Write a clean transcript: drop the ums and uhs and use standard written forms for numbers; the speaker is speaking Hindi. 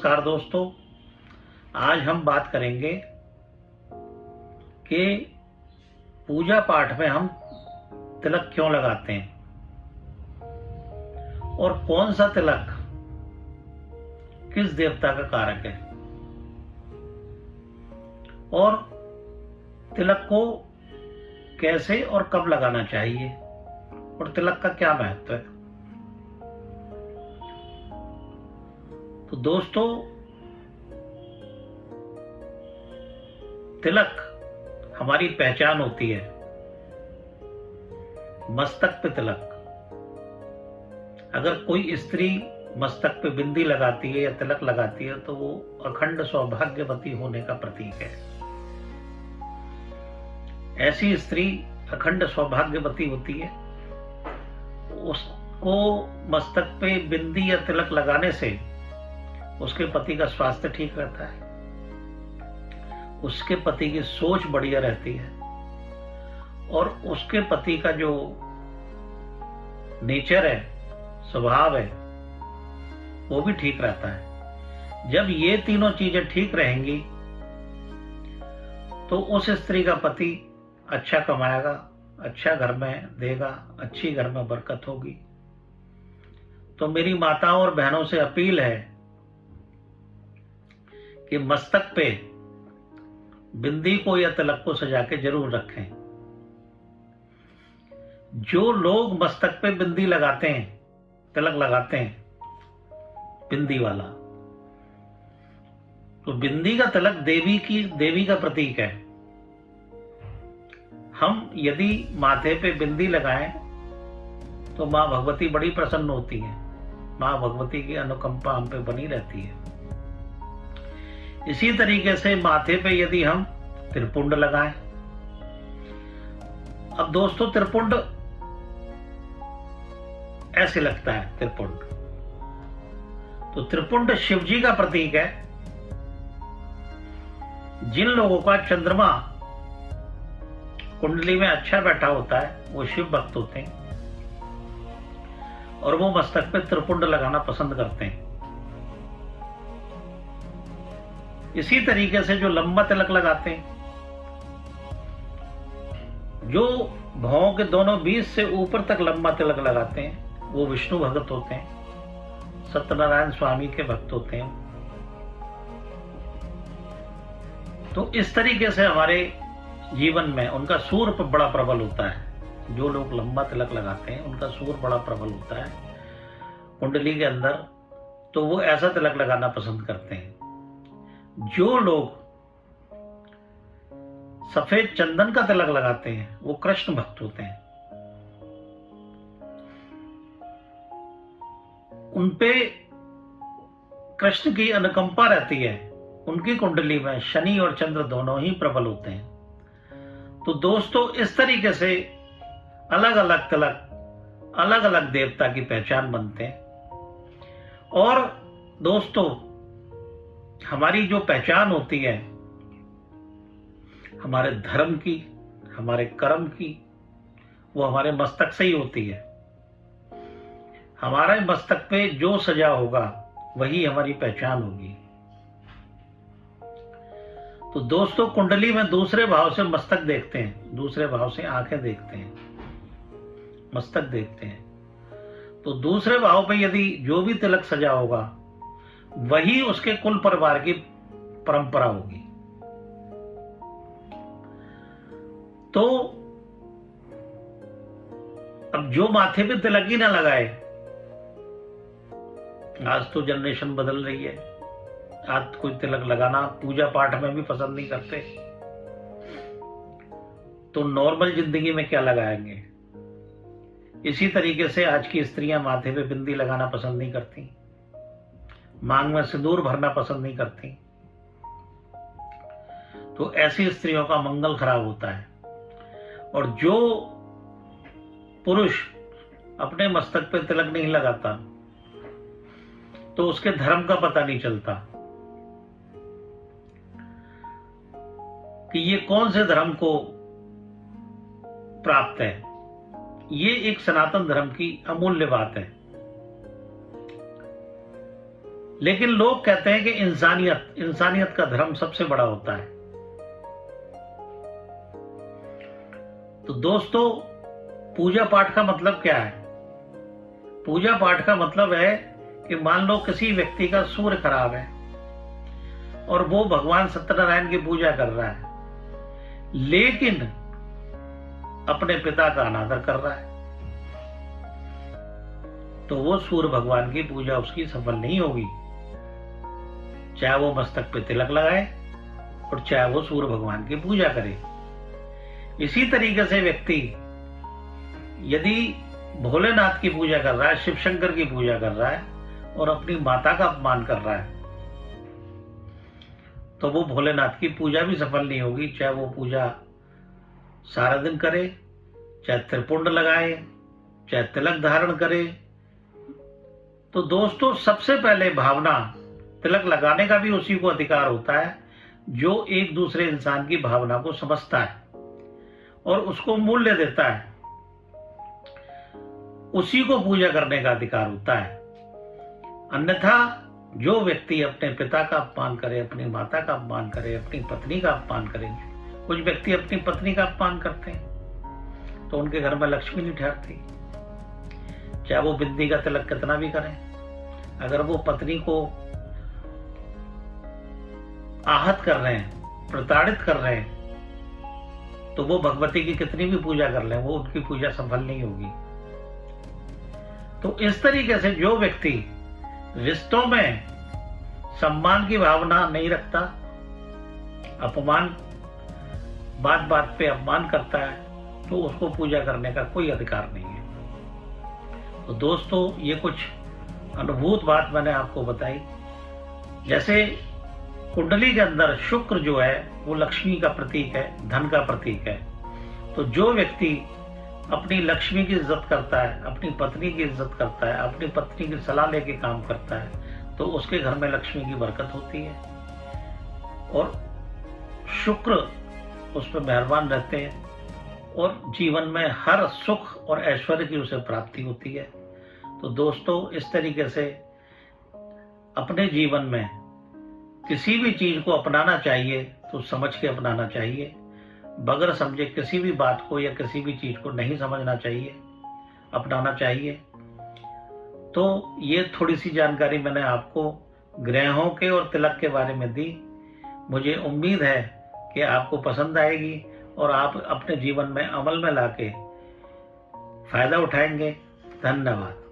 नमस्कार दोस्तों, आज हम बात करेंगे कि पूजा पाठ में हम तिलक क्यों लगाते हैं और कौन सा तिलक किस देवता का कारक है और तिलक को कैसे और कब लगाना चाहिए और तिलक का क्या महत्व है। तो दोस्तों, तिलक हमारी पहचान होती है। मस्तक पे तिलक, अगर कोई स्त्री मस्तक पे बिंदी लगाती है या तिलक लगाती है तो वो अखंड सौभाग्यवती होने का प्रतीक है। ऐसी स्त्री अखंड सौभाग्यवती होती है। उसको मस्तक पे बिंदी या तिलक लगाने से उसके पति का स्वास्थ्य ठीक रहता है, उसके पति की सोच बढ़िया रहती है और उसके पति का जो नेचर है, स्वभाव है, वो भी ठीक रहता है। जब ये तीनों चीजें ठीक रहेंगी तो उस स्त्री का पति अच्छा कमाएगा, अच्छा घर में देगा, अच्छी घर में बरकत होगी। तो मेरी माताओं और बहनों से अपील है कि मस्तक पे बिंदी को या तिलक को सजा के जरूर रखें। जो लोग मस्तक पे बिंदी लगाते हैं, तिलक लगाते हैं बिंदी वाला, तो बिंदी का तिलक देवी का प्रतीक है। हम यदि माथे पे बिंदी लगाएं तो मां भगवती बड़ी प्रसन्न होती है। मां भगवती की अनुकंपा हम पे बनी रहती है। इसी तरीके से माथे पे यदि हम त्रिपुंड लगाएं, अब दोस्तों त्रिपुंड ऐसे लगता है त्रिपुंड, तो त्रिपुंड शिव जी का प्रतीक है। जिन लोगों का चंद्रमा कुंडली में अच्छा बैठा होता है वो शिव भक्त होते हैं और वो मस्तक पे त्रिपुंड लगाना पसंद करते हैं। इसी तरीके से जो लंबा तिलक लगाते हैं, जो भौं के दोनों बीच से ऊपर तक लंबा तिलक लगाते हैं, वो विष्णु भक्त होते हैं, सत्यनारायण स्वामी के भक्त होते हैं। तो इस तरीके से हमारे जीवन में उनका सूर बड़ा प्रबल होता है। जो लोग लंबा तिलक लगाते हैं उनका सूर बड़ा प्रबल होता है कुंडली के अंदर, तो वो ऐसा तिलक लगाना पसंद करते हैं। जो लोग सफेद चंदन का तिलक लगाते हैं वो कृष्ण भक्त होते हैं। उनपे कृष्ण की अनुकंपा रहती है। उनकी कुंडली में शनि और चंद्र दोनों ही प्रबल होते हैं। तो दोस्तों, इस तरीके से अलग अलग तिलक अलग अलग देवता की पहचान बनते हैं। और दोस्तों, हमारी जो पहचान होती है हमारे धर्म की, हमारे कर्म की, वो हमारे मस्तक से ही होती है। हमारे मस्तक पे जो सजा होगा वही हमारी पहचान होगी। तो दोस्तों, कुंडली में दूसरे भाव से मस्तक देखते हैं, दूसरे भाव से आंखें देखते हैं, मस्तक देखते हैं। तो दूसरे भाव पे यदि जो भी तिलक सजा होगा वही उसके कुल परिवार की परंपरा होगी। तो अब जो माथे पे तिलक ही ना लगाए, आज तो जनरेशन बदल रही है, आज कोई तिलक लगाना पूजा पाठ में भी पसंद नहीं करते, तो नॉर्मल जिंदगी में क्या लगाएंगे। इसी तरीके से आज की स्त्रियां माथे पे बिंदी लगाना पसंद नहीं करती, मांग में सिंदूर भरना पसंद नहीं करती। तो ऐसी स्त्रियों का मंगल खराब होता है। और जो पुरुष अपने मस्तक पे तिलक नहीं लगाता तो उसके धर्म का पता नहीं चलता कि ये कौन से धर्म को प्राप्त है। ये एक सनातन धर्म की अमूल्य बात है। लेकिन लोग कहते हैं कि इंसानियत का धर्म सबसे बड़ा होता है। तो दोस्तों, पूजा पाठ का मतलब क्या है? पूजा पाठ का मतलब है कि मान लो किसी व्यक्ति का सूर्य खराब है और वो भगवान सत्यनारायण की पूजा कर रहा है, लेकिन अपने पिता का अनादर कर रहा है, तो वो सूर्य भगवान की पूजा उसकी सफल नहीं होगी, चाहे वो मस्तक पे तिलक लगाए और चाहे वो सूर्य भगवान की पूजा करे। इसी तरीके से व्यक्ति यदि भोलेनाथ की पूजा कर रहा है, शिव शंकर की पूजा कर रहा है और अपनी माता का अपमान कर रहा है, तो वो भोलेनाथ की पूजा भी सफल नहीं होगी, चाहे वो पूजा सारा दिन करे, चाहे त्रिपुंड लगाए, चाहे तिलक धारण करे। तो दोस्तों, सबसे पहले भावना, तिलक लगाने का भी उसी को अधिकार होता है जो एक दूसरे इंसान की भावना को समझता है और उसको मूल्य देता है, उसी को पूजा करने का अधिकार होता है। अन्यथा जो व्यक्ति अपने पिता का अपमान करे, अपनी माता का अपमान करे, अपनी पत्नी का अपमान करे, कुछ व्यक्ति अपनी पत्नी का अपमान करते हैं तो उनके घर में लक्ष्मी नहीं ठहरती, चाहे वो बिंदी का तिलक कितना भी करें। अगर वो पत्नी को आहत कर रहे हैं, प्रताड़ित कर रहे हैं, तो वो भगवती की कितनी भी पूजा कर लें, वो उनकी पूजा सफल नहीं होगी। तो इस तरीके से जो व्यक्ति रिश्तों में सम्मान की भावना नहीं रखता, अपमान, बात बात पे अपमान करता है, तो उसको पूजा करने का कोई अधिकार नहीं है। तो दोस्तों, ये कुछ अनुभूत बात मैंने आपको बताई। जैसे कुंडली के अंदर शुक्र जो है वो लक्ष्मी का प्रतीक है, धन का प्रतीक है। तो जो व्यक्ति अपनी लक्ष्मी की इज्जत करता है, अपनी पत्नी की इज्जत करता है, अपनी पत्नी की सलाह लेके काम करता है, तो उसके घर में लक्ष्मी की बरकत होती है और शुक्र उस पर मेहरबान रहते हैं और जीवन में हर सुख और ऐश्वर्य की उसे प्राप्ति होती है। तो दोस्तों, इस तरीके से अपने जीवन में किसी भी चीज को अपनाना चाहिए तो समझ के अपनाना चाहिए, बगैर समझे किसी भी बात को या किसी भी चीज को नहीं समझना चाहिए, अपनाना चाहिए। तो ये थोड़ी सी जानकारी मैंने आपको ग्रहों के और तिलक के बारे में दी। मुझे उम्मीद है कि आपको पसंद आएगी और आप अपने जीवन में अमल में लाके फायदा उठाएंगे। धन्यवाद।